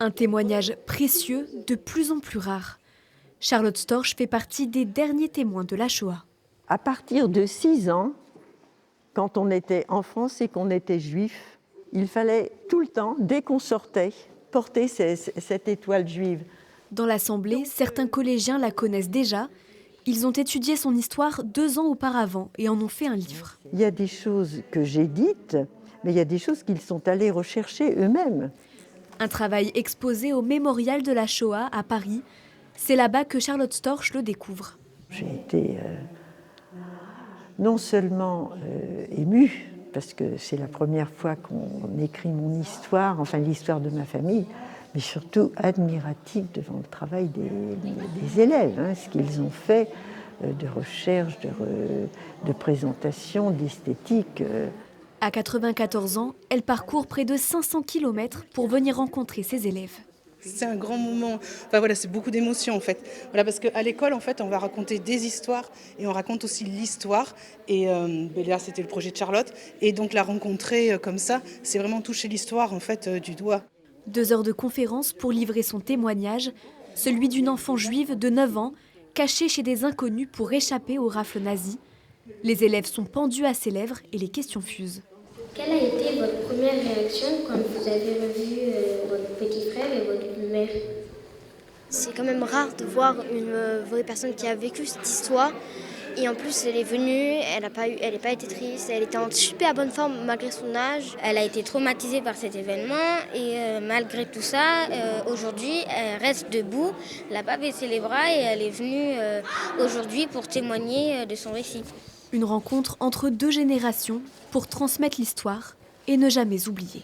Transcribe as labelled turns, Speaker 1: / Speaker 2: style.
Speaker 1: Un témoignage précieux, de plus en plus rare. Charlotte Storch fait partie des derniers témoins de la Shoah.
Speaker 2: À partir de 6 ans, quand on était en France et qu'on était juif, il fallait tout le temps, dès qu'on sortait, porter cette étoile juive.
Speaker 1: Dans l'Assemblée, certains collégiens la connaissent déjà. Ils ont étudié son histoire 2 ans auparavant et en ont fait un livre.
Speaker 2: Il y a des choses que j'ai dites, mais il y a des choses qu'ils sont allés rechercher eux-mêmes.
Speaker 1: Un travail exposé au Mémorial de la Shoah à Paris. C'est là-bas que Charlotte Storch le découvre.
Speaker 2: J'ai été non seulement émue, parce que c'est la première fois qu'on écrit mon histoire, enfin l'histoire de ma famille, mais surtout admirative devant le travail des élèves, ce qu'ils ont fait de recherche, de présentation, d'esthétique.
Speaker 1: À 94 ans, elle parcourt près de 500 km pour venir rencontrer ses élèves.
Speaker 3: C'est un grand moment, enfin voilà, c'est beaucoup d'émotions en fait. Voilà, parce qu'à l'école en fait on va raconter des histoires et on raconte aussi l'histoire. Et là c'était le projet de Charlotte. Et donc la rencontrer comme ça, c'est vraiment toucher l'histoire en fait du doigt.
Speaker 1: 2 heures de conférence pour livrer son témoignage, celui d'une enfant juive de 9 ans, cachée chez des inconnus pour échapper aux rafles nazis. Les élèves sont pendus à ses lèvres et les questions fusent.
Speaker 4: Quelle a été votre première réaction quand vous avez revu votre petit frère et votre mère?
Speaker 5: C'est quand même rare de voir une vraie personne qui a vécu cette histoire. Et en plus, elle est venue, elle n'a pas été triste, elle était en super bonne forme malgré son âge.
Speaker 4: Elle a été traumatisée par cet événement et malgré tout ça, aujourd'hui, elle reste debout, elle n'a pas baissé les bras et elle est venue aujourd'hui pour témoigner de son récit.
Speaker 1: Une rencontre entre 2 générations pour transmettre l'histoire et ne jamais oublier.